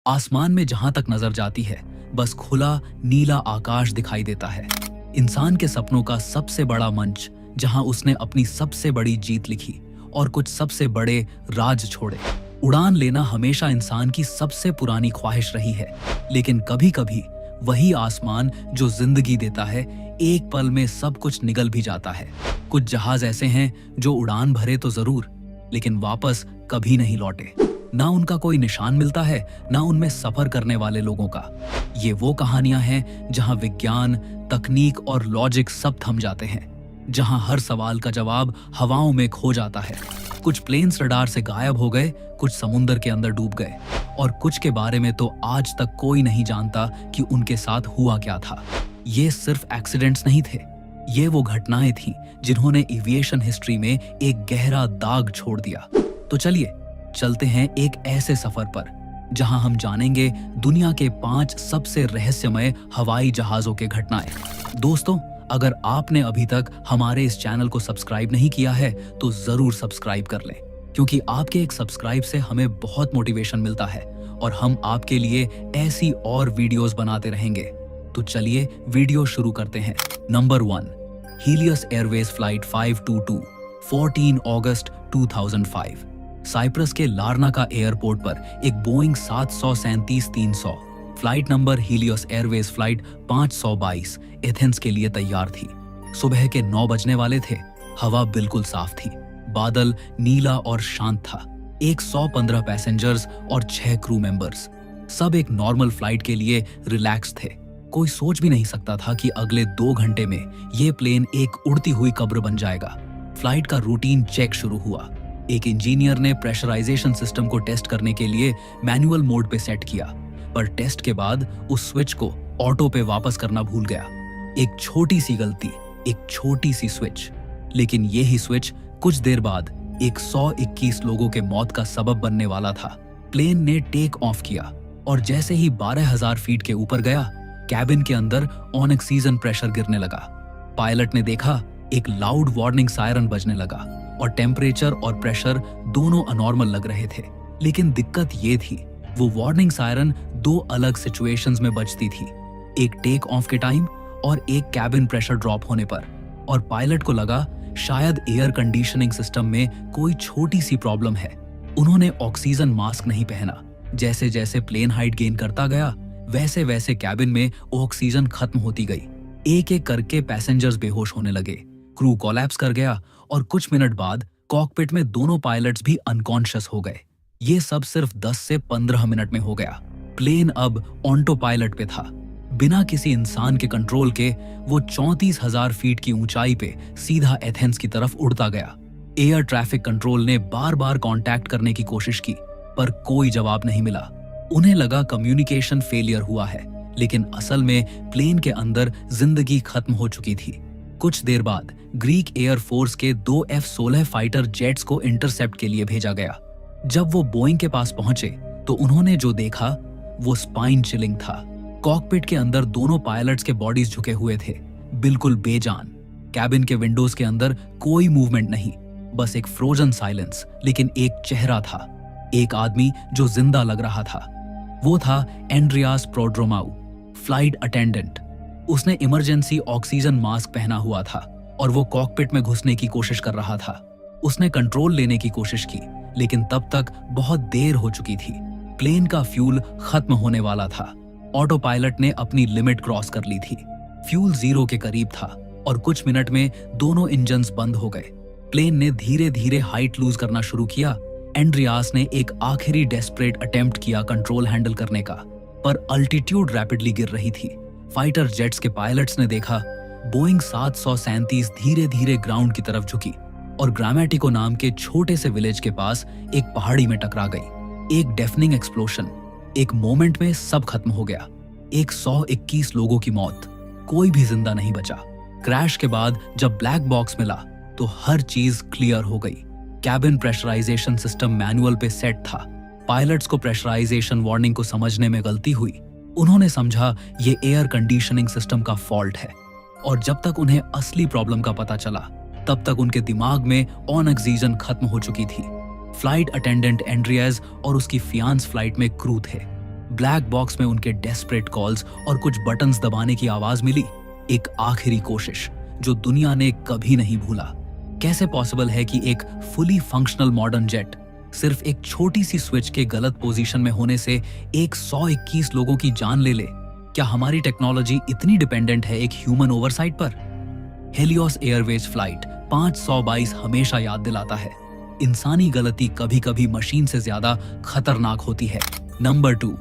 आसमान में जहां तक नजर जाती है बस खुला नीला आकाश दिखाई देता है। इंसान के सपनों का सबसे बड़ा मंच जहां उसने अपनी सबसे बड़ी जीत लिखी और कुछ सबसे बड़े राज छोड़े। उड़ान लेना हमेशा इंसान की सबसे पुरानी ख्वाहिश रही है, लेकिन कभी कभी वही आसमान जो जिंदगी देता है एक पल में सब कुछ निगल भी जाता है। कुछ जहाज ऐसे हैं जो उड़ान भरे तो जरूर, लेकिन वापस कभी नहीं लौटे। ना उनका कोई निशान मिलता है, ना उनमें सफर करने वाले लोगों का। ये वो कहानियां हैं जहां विज्ञान, तकनीक और लॉजिक सब थम जाते हैं, जहां हर सवाल का जवाब हवाओं में खो जाता है। कुछ प्लेन्स रडार से गायब हो गए, कुछ समुंदर के अंदर डूब गए, और कुछ के बारे में तो आज तक कोई नहीं जानता कि उनके साथ हुआ क्या था। ये सिर्फ एक्सीडेंट्स नहीं थे, ये वो घटनाएं थीं जिन्होंने एविएशन हिस्ट्री में एक गहरा दाग छोड़ दिया। तो चलिए चलते हैं एक ऐसे सफर पर जहां हम जानेंगे दुनिया के 5 सबसे रहस्यमय हवाई जहाजों के घटनाएं। दोस्तों, अगर आपने अभी तक हमारे इस चैनल को सब्सक्राइब नहीं किया है तो जरूर सब्सक्राइब कर लें, क्योंकि आपके एक सब्सक्राइब से हमें बहुत मोटिवेशन मिलता है और हम आपके लिए ऐसी और वीडियोस बनाते रहेंगे। तो चलिए वीडियो शुरू करते हैं। नंबर 1, हीलियस एयरवेज फ्लाइट 522, 14 अगस्त 2005। साइप्रस के लार्नाका एयरपोर्ट पर एक Boeing 737-300 flight number Helios Airways flight 522 Athens के लिए तैयार थी। सुबह के 9 बजने वाले थे। हवा बिल्कुल साफ थी, बादल नीला और शांत था। 115 पैसेंजर्स और 6 क्रू मेंबर्स, सब एक नॉर्मल फ्लाइट के लिए रिलैक्स थे। कोई सोच भी नहीं सकता था कि अगले 2 घंटे में ये प्लेन एक उड़ती हुई कब्र बन जाएगा। फ्लाइट का रूटीन चेक शुरू हुआ। एक इंजीनियर ने प्रेशराइजेशन सिस्टम को टेस्ट करने के लिए मैनुअल मोड पे सेट किया, पर टेस्ट के बाद उस स्विच को ऑटो पे वापस करना भूल गया। एक छोटी सी गलती, एक छोटी सी स्विच, लेकिन यही स्विच कुछ देर बाद 121 लोगों के मौत का सबब बनने वाला था। प्लेन ने टेक ऑफ किया और जैसे ही 12,000 फीट के ऊपर गया, कैबिन के अंदर ऑन ऑक्सीजन प्रेशर गिरने लगा। पायलट ने देखा एक लाउड वार्निंग सायरन बजने लगा और टेम्परेचर और प्रेशर दोनों अनॉर्मल लग रहे थे। लेकिन दिक्कत ये थी, वो वार्निंग सायरन 2 अलग सिचुएशंस में बजती थी, एक टेक ऑफ के टाइम और एक कैबिन प्रेशर ड्रॉप होने पर। और पायलट को लगा शायद एयर कंडीशनिंग सिस्टम में कोई छोटी सी प्रॉब्लम है। उन्होंने ऑक्सीजन मास्क नहीं पहना। जैसे जैसे प्लेन हाइट गेन करता गया, वैसे वैसे कैबिन में ऑक्सीजन खत्म होती गई। एक एक करके पैसेंजर्स बेहोश होने लगे, क्रू कोलैप्स कर गया और कुछ मिनट बाद कॉकपिट में दोनों पायलट्स भी अनकॉन्शियस हो गए। ये सब सिर्फ 10 से 15 मिनट में हो गया। प्लेन अब ऑटो पायलट पे था। बिना किसी इंसान के कंट्रोल के वो 34,000 फीट की ऊंचाई पे सीधा एथेंस की तरफ उड़ता गया। एयर ट्रैफिक कंट्रोल ने बार बार कांटेक्ट करने की कोशिश की, पर कोई जवाब नहीं मिला। उन्हें लगा कम्युनिकेशन फेलियर हुआ है, लेकिन असल में प्लेन के अंदर जिंदगी खत्म हो चुकी थी। कुछ देर बाद ग्रीक एयर फोर्स के 2 F-16 फाइटर जेट्स को इंटरसेप्ट के लिए भेजा गया। जब वो बोइंग के पास पहुंचे तो उन्होंने जो देखा वो स्पाइन चिलिंग था। कॉकपिट के अंदर दोनों पायलट्स के बॉडीज झुके हुए थे, बिल्कुल बेजान। कैबिन के विंडोज के अंदर कोई मूवमेंट नहीं, बस एक फ्रोजन साइलेंस। लेकिन एक चेहरा था, एक आदमी जो जिंदा लग रहा था। वो था एंड्रियास प्रोड्रोमाउ, फ्लाइट अटेंडेंट। उसने इमरजेंसी ऑक्सीजन मास्क पहना हुआ था और वो कॉकपिट में घुसने की कोशिश कर रहा था। उसने कंट्रोल लेने की कोशिश की, लेकिन तब तक बहुत देर हो चुकी थी। प्लेन का फ्यूल खत्म होने वाला था। ऑटो पायलट ने अपनी लिमिट क्रॉस कर ली थी। फ्यूल 0 के करीब था और कुछ मिनट में दोनों इंजन्स बंद हो गए। प्लेन ने धीरे धीरे हाइट लूज करना शुरू किया। एंड्रियास ने एक आखिरी डेस्परेट अटेम्प्ट किया कंट्रोल हैंडल करने का, पर अल्टीट्यूड रैपिडली गिर रही थी। फाइटर जेट्स के पायलट्स ने देखा बोइंग 737 धीरे धीरे ग्राउंड की तरफ झुकी और ग्रामेटिको नाम के छोटे से विलेज के पास एक पहाड़ी में टकरा गई। एक डेफनिंग एक्सप्लोशन, एक मोमेंट में सब खत्म हो गया। 121 लोगों की मौत, कोई भी जिंदा नहीं बचा। क्रैश के बाद जब ब्लैक बॉक्स मिला तो हर चीज क्लियर हो गई। कैबिन प्रेशराइजेशन सिस्टम मैनुअल पे सेट था। पायलट्स को प्रेशराइजेशन वार्निंग को समझने में गलती हुई। उन्होंने समझा ये एयर कंडीशनिंग सिस्टम का फॉल्ट है, और जब तक उन्हें असली प्रॉब्लम का पता चला तब तक उनके दिमाग में ऑन ऑक्सीजन खत्म हो चुकी थी। फ्लाइट अटेंडेंट एंड्रियाज और उसकी फियांस फ्लाइट में क्रू थे। ब्लैक बॉक्स में उनके डेस्परेट कॉल्स और कुछ बटन्स दबाने की आवाज मिली। एक आखिरी कोशिश जो दुनिया ने कभी नहीं भूला। कैसे पॉसिबल है कि एक फुली फंक्शनल मॉडर्न जेट सिर्फ एक छोटी सी स्विच के गलत पोजीशन में होने से 121 लोगों की जान ले ले? क्या हमारी टेक्नोलॉजी इतनी डिपेंडेंट है एक ह्यूमन ओवरसाइट पर? हेलियोस एयरवेज फ्लाइट 522 हमेशा याद दिलाता है, इंसानी गलती कभी कभी मशीन से ज्यादा खतरनाक होती है। Number 2,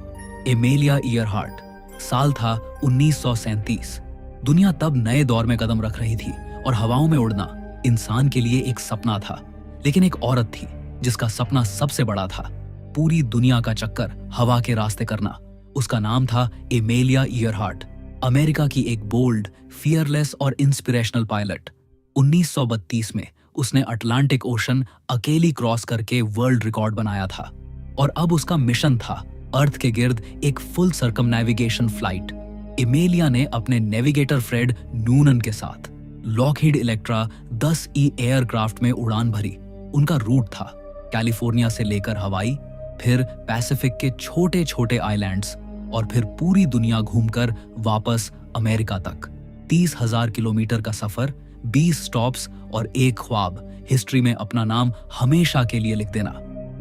Amelia Earhart. साल था 1937। दुनिया तब नए दौर में कदम रख रही थी और हवाओं में उड़ना इंसान के लिए एक सपना था। लेकिन एक औरत थी जिसका सपना सबसे बड़ा था, पूरी दुनिया का चक्कर हवा के रास्ते करना। उसका नाम था एमेलिया ईयरहार्ट, अमेरिका की एक बोल्ड, फियरलेस और इंस्पिरेशनल पायलट। 1932 में उसने अटलांटिक ओशन अकेली क्रॉस करके वर्ल्ड रिकॉर्ड बनाया था और अब उसका मिशन था अर्थ के गिर्द एक फुल सर्कमनेविगेशन फ्लाइट। एमेलिया ने अपने नेविगेटर फ्रेड नूनन के साथ लॉकहीड इलेक्ट्रा 10E एयरक्राफ्ट में उड़ान भरी। उनका रूट था कैलिफोर्निया से लेकर हवाई, फिर पैसिफिक के छोटे छोटे आइलैंड्स और फिर पूरी दुनिया घूमकर वापस अमेरिका तक। 30,000 किलोमीटर का सफर, 20 स्टॉप्स और एक ख्वाब, हिस्ट्री में अपना नाम हमेशा के लिए लिख देना।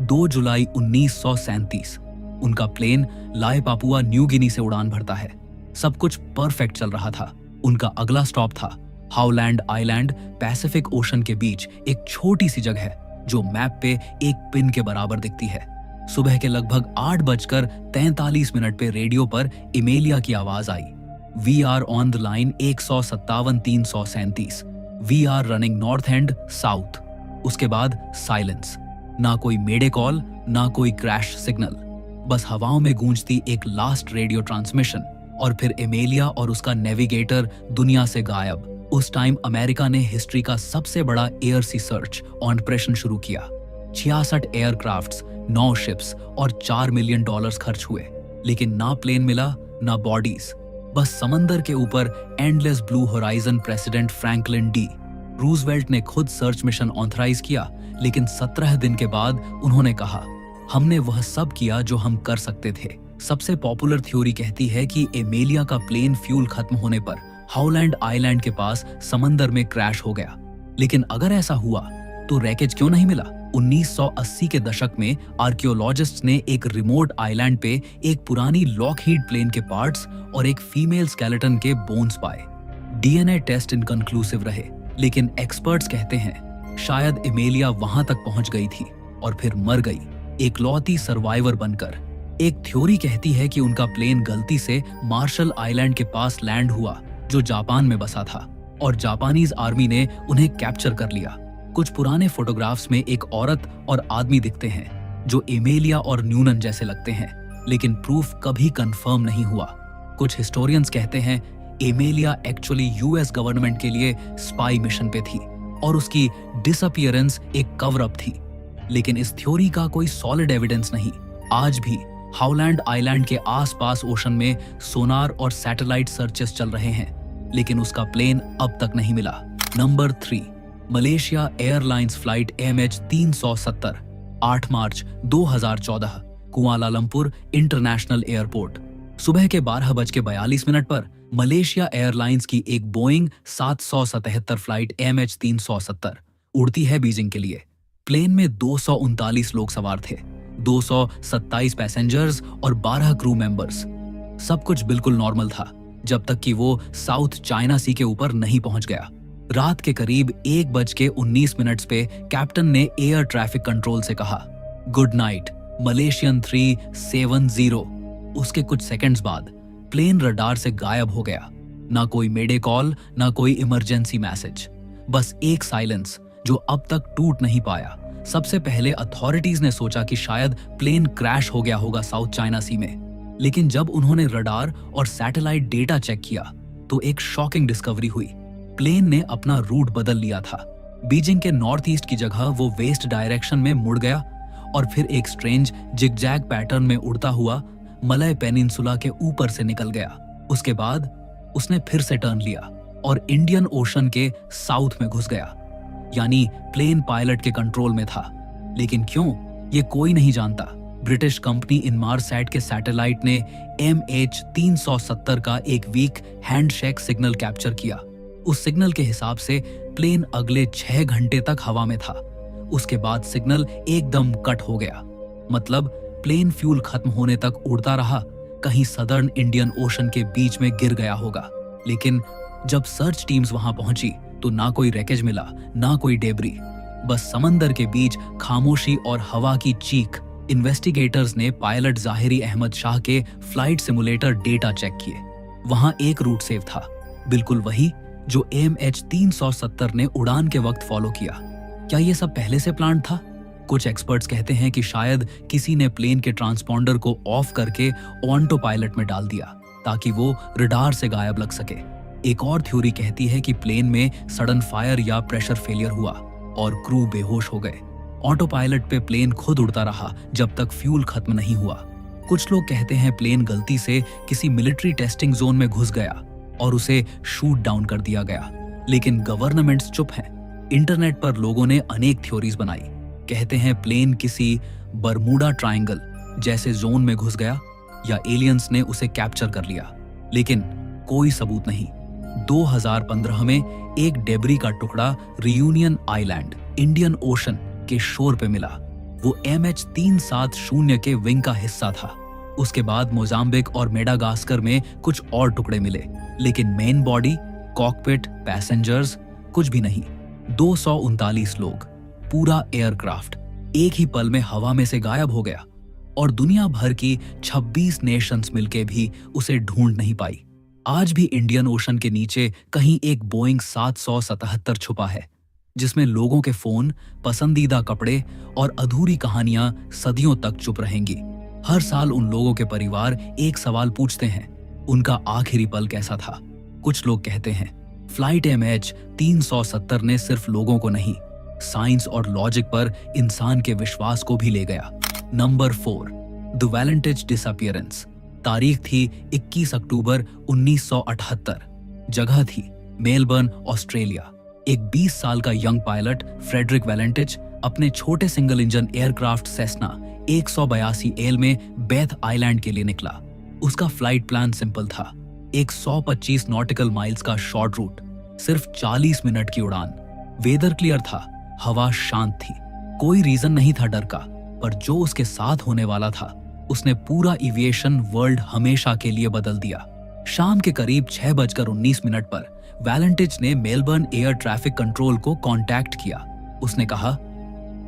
2 जुलाई 1937 उनका प्लेन लाए पापुआ न्यू गिनी से उड़ान भरता है। सब कुछ परफेक्ट चल रहा था। उनका अगला स्टॉप था हाउलैंड आइलैंड, पैसिफिक ओशन के बीच एक छोटी सी जगह जो मैप पे एक पिन के बराबर दिखती है। सुबह के लगभग 8:43 पे रेडियो पर एमेलिया की आवाज आई, we are on the line 157-337, we are running north and south. उसके बाद साइलेंस, ना कोई मेडे कॉल, ना कोई क्रैश सिग्नल, बस हवाओं में गूंजती एक लास्ट रेडियो ट्रांसमिशन और फिर एमेलिया और उसका नेविगेटर दुनिया से गायब। उस टाइम अमेरिका ने हिस्ट्री का सबसे बड़ा एयर सी सर्च ऑपरेशन शुरू किया। 66 एयरक्राफ्ट्स, 9 शिप्स और $4 मिलियन खर्च हुए, लेकिन ना प्लेन मिला ना बॉडीज। बस समंदर के ऊपर endless blue horizon. President Franklin D Roosevelt ने खुद सर्च मिशन ऑथराइज किया, लेकिन 17 दिन के बाद उन्होंने कहा, हमने वह सब किया जो हम कर सकते थे। सबसे पॉपुलर थ्योरी कहती है कि एमेलिया का प्लेन फ्यूल खत्म होने पर हाउलैंड आइलैंड के पास समंदर में क्रैश हो गया। लेकिन अगर ऐसा हुआ तो रैकेज क्यों नहीं मिला? 1980 के दशक में आर्कियोलॉजिस्ट्स ने एक रिमोट आइलैंड पे एक पुरानी लॉकहीड प्लेन के पार्ट्स और एक फीमेल स्केलेटन के बोन्स पाए। डीएनए टेस्ट इनकंक्लूसिव रहे, लेकिन एक्सपर्ट्स कहते हैं शायद एमेलिया वहां तक पहुंच गई थी और फिर मर गई, एकलौती सर्वाइवर बनकर। एक थ्योरी कहती है कि उनका प्लेन गलती से मार्शल आइलैंड के पास लैंड हुआ जो जापान में बसा था और जापानीज आर्मी ने उन्हें कैप्चर कर लिया। कुछ पुराने फोटोग्राफ्स में एक औरत और आदमी दिखते हैं जो एमेलिया और न्यूनन जैसे लगते हैं, लेकिन प्रूफ कभी कंफर्म नहीं हुआ। कुछ हिस्टोरियंस कहते हैं एमेलिया एक्चुअली यूएस गवर्नमेंट के लिए स्पाई मिशन पे थी और उसकी डिसअपीयरेंस एक कवर अप थी, लेकिन इस थ्योरी का कोई सॉलिड एविडेंस नहीं। आज भी हाउलैंड आइलैंड के आसपास ओशन में सोनार और सैटेलाइट सर्चेस चल रहे हैं, लेकिन उसका प्लेन अब तक नहीं मिला। Number 3, Malaysia airlines flight MH370, 8 मार्च 2014, कुआलालंपुर इंटरनेशनल एयरपोर्ट। सुबह के 12:42 पर मलेशिया एयरलाइंस की एक बोइंग 777 फ्लाइट MH370 उड़ती है बीजिंग के लिए। प्लेन में 239 लोग सवार थे, 227 पैसेंजर्स और 12 क्रू मेंबर्स। सब कुछ बिल्कुल नॉर्मल था जब तक कि वो साउथ चाइना सी के ऊपर नहीं पहुंच गया। रात के करीब 1:19 पे कैप्टन ने एयर ट्रैफिक कंट्रोल से कहा, गुड नाइट मलेशियन 370। उसके कुछ सेकंड्स बाद प्लेन रडार से गायब हो गया। ना कोई मेडे कॉल, ना कोई इमरजेंसी मैसेज, बस एक साइलेंस जो अब तक टूट नहीं पाया। सबसे पहले अथॉरिटीज ने सोचा कि शायद प्लेन क्रैश हो गया होगा साउथ चाइना सी में, लेकिन जब उन्होंने रडार और सैटेलाइट डेटा चेक किया तो एक शॉकिंग डिस्कवरी हुई। प्लेन ने अपना रूट बदल लिया था। बीजिंग के नॉर्थ ईस्ट की जगह वो वेस्ट डायरेक्शन में मुड़ गया और फिर एक स्ट्रेंज जिगजैग पैटर्न में उड़ता हुआ मलय पेनिनसुला के ऊपर से निकल गया। उसके बाद उसने फिर से टर्न लिया और इंडियन ओशन के साउथ में घुस गया, यानी प्लेन पायलट के कंट्रोल में था। लेकिन क्यों, ये कोई नहीं जानता। ब्रिटिश कंपनी इनमारसैट के सैटेलाइट ने MH370 का एक वीक हैंडशेक सिग्नल कैप्चर किया। उस सिग्नल के हिसाब से प्लेन अगले 6 घंटे तक हवा में था। उसके बाद सिग्नल एकदम कट हो गया। मतलब प्लेन फ्यूल खत्म होने तक उड़ता रहा, कहीं सदर्न इंडियन ओशन के बीच में गिर गया होगा। लेकिन जब सर्च टीम्स वहां पहुंची तो ना कोई रैकेज मिला, ना कोई डेब्री, बस समंदर के बीच खामोशी और हवा की चीख। इन्वेस्टिगेटर्स ने पायलट जाहिरी अहमद शाह के फ्लाइट सिमुलेटर डेटा चेक किए। वहां एक रूट सेव था, बिल्कुल वही जो MH370 ने उड़ान के वक्त फॉलो किया। क्या ये सब पहले से प्लान था? कुछ एक्सपर्ट्स कहते हैं कि शायद किसी ने प्लेन के ट्रांसपॉन्डर को ऑफ करके ऑटो पायलट में डाल दिया ताकि वो रडार से गायब लग सके। एक और थ्योरी कहती है कि प्लेन में सडन फायर या प्रेशर फेलियर हुआ और क्रू बेहोश हो गए। ऑटो पायलट पे प्लेन खुद उड़ता रहा जब तक फ्यूल खत्म नहीं हुआ। कुछ लोग कहते हैं प्लेन गलती से किसी मिलिट्री टेस्टिंग जोन में घुस गया और उसे शूट डाउन कर दिया गया। लेकिन गवर्नमेंट्स चुप हैं। इंटरनेट पर लोगों ने अनेक थ्योरीज बनाई। कहते हैं प्लेन किसी बरमूडा ट्रायंगल जैसे जोन में घुस गया या एलियंस ने उसे कैप्चर कर लिया। लेकिन कोई सबूत नहीं। 2015 में एक डेब्री का टुकड़ा रियूनियन आइलैंड इंडियन ओशन के शोर पे मिला। वो MH370 के विंग का हिस्सा था। उसके बाद मोजाम्बिक और मेडागास्कर में कुछ और टुकड़े मिले, लेकिन मेन बॉडी, कॉकपिट, पैसेंजर्स कुछ भी नहीं। 239 लोग, पूरा एयरक्राफ्ट एक ही पल में हवा में से गायब हो गया और दुनिया भर की 26 नेशंस मिलके भी उसे ढूंढ नहीं पाई। आज भी इंडियन ओशन के नीचे कहीं एक बोइंग 777 छुपा है, जिसमें लोगों के फोन, पसंदीदा कपड़े और अधूरी कहानियां सदियों तक चुप रहेंगी। हर साल उन लोगों के परिवार एक सवाल पूछते हैं, उनका आखिरी पल कैसा था? कुछ लोग कहते हैं फ्लाइट MH370 ने सिर्फ लोगों को नहीं, साइंस और लॉजिक पर इंसान के विश्वास को भी ले गया। Number 4, the Valentich disappearance. तारीख थी 21 अक्टूबर 1978। जगह थी मेलबर्न, ऑस्ट्रेलिया। एक 20 साल का यंग पायलट फ्रेडरिक वैलेंटिज अपने छोटे single engine aircraft Cessna 182 L में बेथ आइलैंड के लिए निकला। उसका फ्लाइट प्लान सिंपल था, एक 125 नॉटिकल माइल्स का शॉर्ट रूट, सिर्फ 40 मिनट की उड़ान। वेदर क्लियर था, हवा शांत थी, कोई रीजन नहीं था डर का। पर जो उसके साथ होने वाला था, उसने पूरा एविएशन वर्ल्ड हमेशा के लिए बदल दिया। शाम के करीब 6:19 पर वैलेंटिज ने मेलबर्न एयर ट्रैफिक कंट्रोल को कांटेक्ट किया। उसने कहा,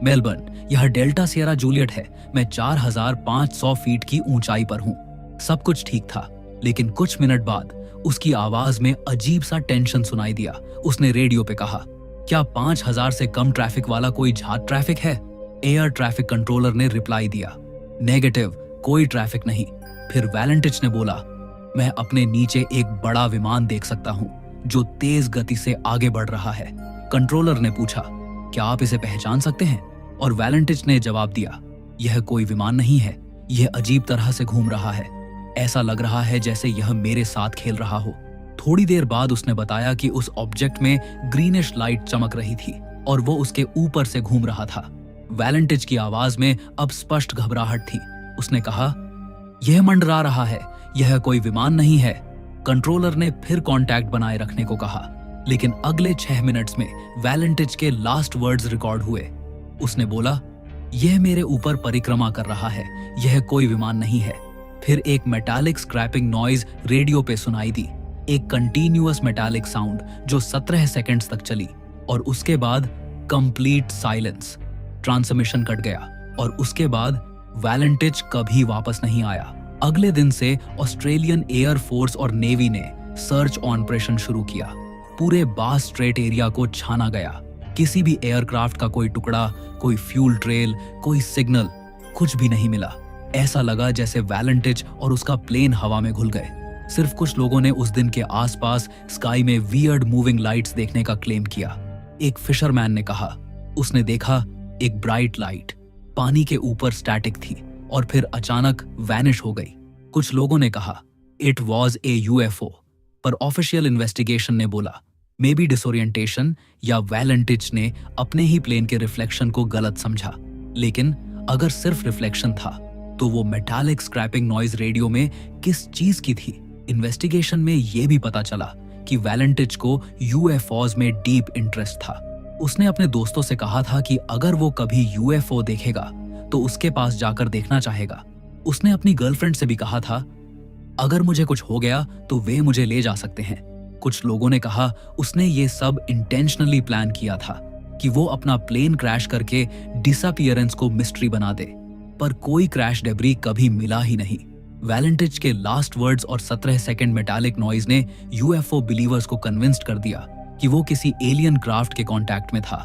मेलबर्न, यह डेल्टा सियरा जूलियट है। मैं 4500 फीट की ऊंचाई पर हूं। सब कुछ ठीक था, लेकिन कुछ मिनट बाद उसकी आवाज में अजीब सा टेंशन सुनाई दिया। उसने रेडियो पे कहा, क्या 5000 से कम ट्रैफिक वाला कोई झाट ट्रैफिक है? एयर ट्रैफिक कंट्रोलर ने रिप्लाई दिया, नेगेटिव, कोई ट्रैफिक नहीं। फिर वैलेंटिज ने बोला, मैं अपने नीचे एक बड़ा विमान देख सकता हूं जो तेज गति से आगे बढ़ रहा है। कंट्रोलर ने पूछा, क्या आप इसे पहचान सकते हैं? और वैलेंटिज ने जवाब दिया, यह कोई विमान नहीं है, यह अजीब तरह से घूम रहा है। ऐसा लग रहा है जैसे यह मेरे साथ खेल रहा हो। थोड़ी देर बाद उसने बताया कि उस ऑब्जेक्ट में ग्रीनिश लाइट चमक रही थी और वो उसके ऊपर से घूम रहा था। वैलेंटिज की आवाज में अब स्पष्ट घबराहट थी। उसने कहा, यह मंडरा रहा है, यह कोई विमान नहीं है। कंट्रोलर ने फिर कांटेक्ट बनाए रखने को कहा, लेकिन अगले 6 मिनट्स में वैलेंटिज के लास्ट वर्ड्स रिकॉर्ड हुए। उसने बोला, यह मेरे ऊपर परिक्रमा कर रहा है, यह कोई विमान नहीं है। फिर एक मेटालिक स्क्रैपिंग नॉइज रेडियो पे सुनाई दी, एक कंटिन्यूअस मेटालिक साउंड जो 17 सेकंड्स तक चली, और उसके बाद कंप्लीट साइलेंस। ट्रांसमिशन कट गया और उसके बाद वैलेंटिज कभी वापस नहीं आया। अगले दिन से ऑस्ट्रेलियन एयर फोर्स और नेवी ने सर्च ऑपरेशन शुरू किया। पूरे बास स्ट्रेट एरिया को छाना गया। किसी भी एयरक्राफ्ट का कोई टुकड़ा, कोई फ्यूल ट्रेल, कोई सिग्नल, कुछ भी नहीं मिला। ऐसा लगा जैसे वैलेंटिज और उसका प्लेन हवा में घुल गए। सिर्फ कुछ लोगों ने उस दिन के आसपास स्काई में वियर्ड मूविंग लाइट्स देखने का क्लेम किया। एक फिशरमैन ने कहा, उसने देखा एक ब्राइट लाइट पानी के ऊपर स्टैटिक थी और फिर अचानक वैनिश हो गई। कुछ लोगों ने कहा इट वॉज ए UFO, पर ऑफिशियल इन्वेस्टिगेशन ने बोला मे बी डिसोरिएंटेशन या वैलेंटिज ने अपने ही प्लेन के रिफ्लेक्शन को गलत समझा। लेकिन अगर सिर्फ रिफ्लेक्शन था तो वो मेटालिक स्क्रैपिंग नॉइज रेडियो में किस चीज की थी? इन्वेस्टिगेशन में ये भी पता चला कि वैलेंटिच को यूएफओज में डीप इंटरेस्ट था। उसने अपने दोस्तों से कहा था कि अगर वो कभी यूएफओ देखेगा तो उसके पास जाकर देखना चाहेगा। उसने अपनी गर्लफ्रेंड से भी कहा था, अगर मुझे कुछ हो गया तो वे मुझे ले जा सकते हैं। कुछ लोगों ने कहा उसने ये सब इंटेंशनली प्लान किया था कि वो अपना प्लेन क्रैश करके डिसअपीयरेंस को मिस्ट्री बना दे, पर कोई क्रैश डेब्री कभी मिला ही नहीं। वैलेंटिच के लास्ट वर्ड्स और 17 सेकंड मेटालिक नॉइज ने यूएफओ बिलीवर्स को कन्विंस्ड कर दिया कि वो किसी एलियन क्राफ्ट के कांटेक्ट में था।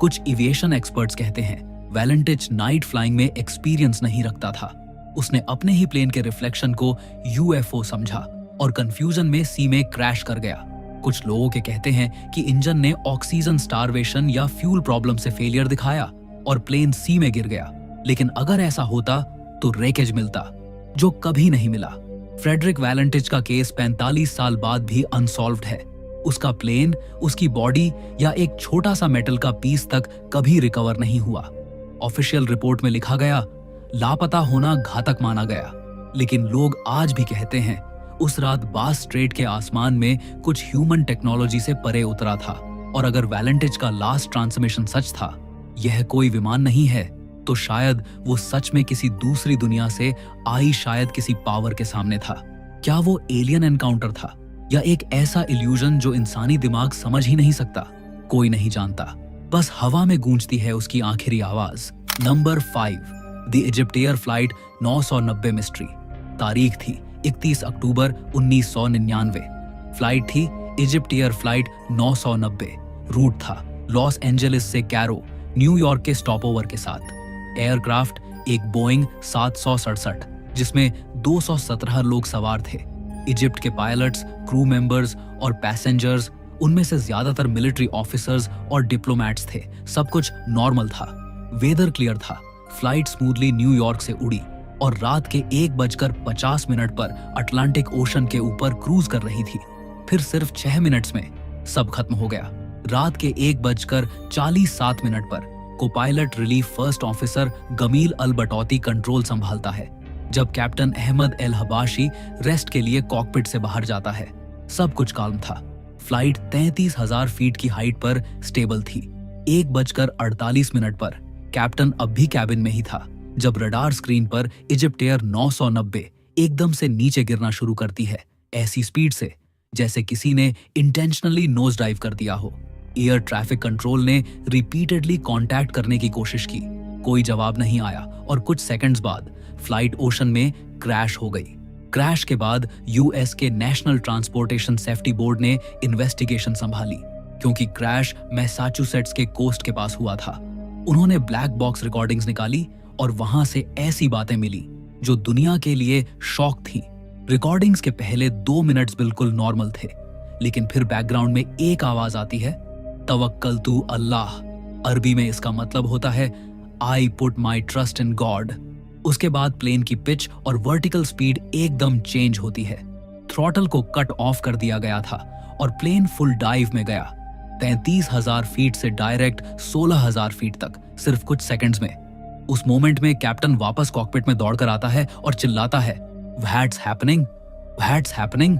कुछ एविएशन एक्सपर्ट्स कहते हैं वैलेंटिच नाइट फ्लाइंग में एक्सपीरियंस नहीं रखता था। उसने अपने ही प्लेन के रिफ्लेक्शन को यूएफओ समझा और कंफ्यूजन में सी में क्रैश कर गया। कुछ लोगों के कहते हैं कि इंजन ने ऑक्सीजन स्टारवेशन या फ्यूल प्रॉब्लम से फेलियर दिखाया और प्लेन सी में गिर गया। लेकिन अगर ऐसा होता तो रेकेज मिलता, जो कभी नहीं मिला। फ्रेडरिक वैलेंटिच का केस 45 साल बाद भी अनसॉल्व्ड है। उसका प्लेन, उसकी बॉडी या एक छोटा सा मेटल का पीस तक कभी रिकवर नहीं हुआ। ऑफिशियल रिपोर्ट में लिखा गया, लापता होना घातक माना गया, लेकिन लोग आज भी कहते हैं उस रात बास स्ट्रेट के आसमान में कुछ ह्यूमन टेक्नोलॉजी से परे उतरा था। और अगर वैलेंटिच का लास्ट ट्रांसमिशन सच था, यह कोई विमान नहीं है, तो शायद वो सच में किसी दूसरी दुनिया से आई शायद किसी पावर के सामने था। क्या वो एलियन एनकाउंटर था या एक ऐसा इल्यूजन जो इंसानी दिमाग समझ ही नहीं सकता? कोई नहीं जानता, बस हवा में गूंजती है उसकी आखिरी आवाज। Number 5, the EgyptAir flight 990 mystery. तारीख थी 31 अक्टूबर 1999। फ्लाइट थी इजिप्टियर फ्लाइट 990। रूट था लॉस एंजलिस से कैरो, न्यूयॉर्क के स्टॉपओवर के साथ। एयरक्राफ्ट एक बोइंग 767 जिसमें 217 लोग सवार थे। इजिप्ट के पायलट्स, क्रू मेंबर्स और पैसेंजर्स, उनमें से ज्यादातर मिलिट्री ऑफिसर्स और डिप्लोमैट्स थे। सब कुछ नॉर्मल था। वेदर क्लियर था। फ्लाइट स्मूथली न्यूयॉर्क से उड़ी और रात के 1:50 पर अटलांटिक ओशन के ऊपर क्रूज कर रही थी। फिर सिर्फ 6 मिनट्स में सब खत्म हो गया। रात के 1:47 पर को-पायलट रिलीफ फर्स्ट ऑफिसर गमील अल बटौती कंट्रोल संभालता है, जब कैप्टन अहमद एल हबाशी रेस्ट के लिए कॉकपिट से बाहर जाता है। सब कुछ काल्म था। फ्लाइट 33,000 फीट की हाइट पर स्टेबल थी। 1:48 पर कैप्टन अब भी कैबिन में ही था, जब रडार स्क्रीन पर इजिप्टियर 990 एकदम से नीचे गिरना शुरू करती है, ऐसी स्पीड से जैसे किसी ने इंटेंशनली नोज डाइव कर दिया हो। एयर ट्रैफिक कंट्रोल ने रिपीटेडली कांटेक्ट करने की कोशिश की, कोई जवाब नहीं आया और कुछ सेकंड्स बाद फ्लाइट ओशन में क्रैश हो गई। क्रैश के बाद यूएस के नेशनल ट्रांसपोर्टेशन सेफ्टी बोर्ड ने इन्वेस्टिगेशन संभाली, क्योंकि क्रैश मैसाचुसेट्स के कोस्ट के पास हुआ था। उन्होंने ब्लैक बॉक्स रिकॉर्डिंग्स निकाली और वहां से ऐसी बातें मिली जो दुनिया के लिए शॉक थी। रिकॉर्डिंग्स के पहले 2 मिनट्स बिल्कुल नॉर्मल थे, लेकिन फिर बैकग्राउंड में एक आवाज आती है, तवक्कल तू अल्लाह। अरबी में इसका मतलब होता है I put my trust in God. उसके बाद प्लेन की पिच और वर्टिकल स्पीड एकदम चेंज होती है। थ्रॉटल को कट ऑफ कर दिया गया था और प्लेन फुल डाइव में गया, 33,000 फीट से डायरेक्ट 16,000 फीट तक, सिर्फ कुछ सेकंड्स में। उस मोमेंट में कैप्टन वापस कॉकपिट में दौड़कर आता है और चिल्लाता है, व्हाट्स हैपनिंग, व्हाट्स हैपनिंग।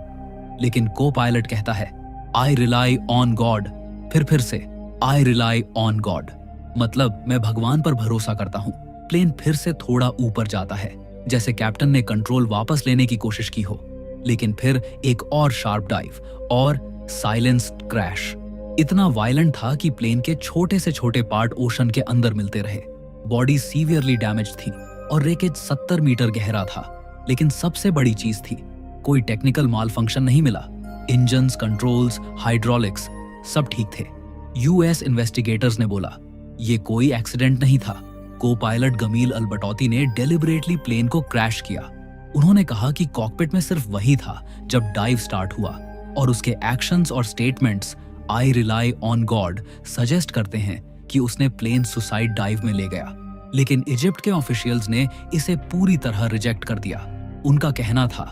लेकिन को पायलट कहता है, आई रिलाई ऑन गॉड। फिर से आई रिलाई ऑन गॉड, मतलब मैं भगवान पर भरोसा करता हूं। प्लेन फिर से थोड़ा ऊपर जाता है, जैसे कैप्टन ने कंट्रोल वापस लेने की कोशिश की हो, लेकिन फिर एक और शार्प डाइव और साइलेंस्ड क्रैश। इतना वायलेंट था कि प्लेन के छोटे से छोटे पार्ट ओशन के अंदर मिलते रहे। बॉडी सीवियरली डैमेज थी और रेकेज 70 मीटर गहरा था। लेकिन सबसे बड़ी चीज थी, कोई टेक्निकल मालफंक्शन नहीं मिला। इंजन्स, कंट्रोल्स, हाइड्रोलिक्स सब ठीक थे। यूएस इन्वेस्टिगेटर्स ने बोला, ये कोई एक्सीडेंट नहीं था। को पायलट गमील अल बटौती ने डेलिबरेटली प्लेन को क्रैश किया। उन्होंने कहा कि कॉकपिट में सिर्फ वही था जब डाइव स्टार्ट हुआ, और उसके एक्शंस और statements I rely on God suggest करते हैं कि उसने प्लेन सुसाइड डाइव में ले गया। लेकिन इजिप्ट के ऑफिशियल्स ने इसे पूरी तरह रिजेक्ट कर दिया। उनका कहना था,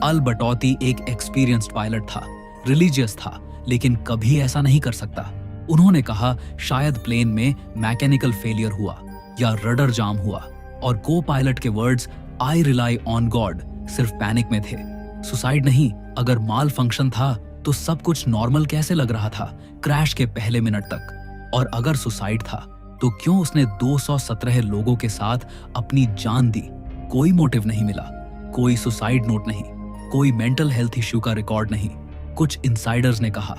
अल बटौती एक एक्सपीरियंस्ड पायलट था, रिलीजियस था, लेकिन कभी ऐसा नहीं कर सकता। उन्होंने कहा शायद प्लेन में मैकेनिकल फेलियर हुआ या रडर जाम हुआ, और को पायलट के words I rely on God सिर्फ पैनिक में थे। सुसाइड नहीं, अगर माल फंक्शन था तो सब कुछ नॉर्मल कैसे लग रहा था क्रैश के पहले मिनट तक। और अगर सुसाइड था तो क्यों उसने 217 लोगों के साथ अपनी जान दी? कोई मोटिव नहीं मिला, कोई सुसाइड नोट नहीं, कोई मेंटल हेल्थ इश्यू का रिकॉर्ड नहीं। कुछ इनसाइडर्स ने कहा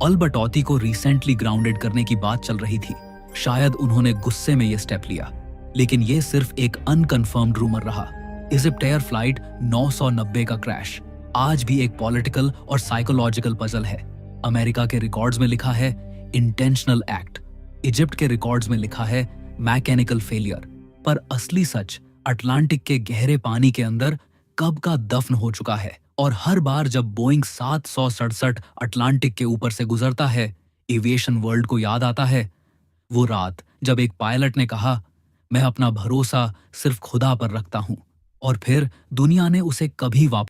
अल बटौती को रिसेंटली ग्राउंडेड करने की बात चल रही थी, शायद उन्होंने गुस्से में यह स्टेप लिया। लेकिन यह सिर्फ एक अनकन्फर्म्ड रूमर रहा। इजिप्ट एयर फ्लाइट 990 का क्रैश आज भी एक पॉलिटिकल और साइकोलॉजिकल पजल है। अमेरिका के रिकॉर्ड्स में लिखा है इंटेंशनल एक्ट, इजिप्ट के रिकॉर्ड्स में लिखा है मैकेनिकल फेलियर, पर असली सच अटलांटिक के गहरे पानी के अंदर कब का दफन हो चुका है। और हर बार जब बोइंग 767 अटलांटिक के ऊपर से गुजरता है, एविएशन वर्ल्ड को याद आता है वो रात जब एक पायलट ने कहा मैं अपना भरोसा सिर्फ खुदा पर रखता हूं, और फिर दुनिया ने उसे कभी वापस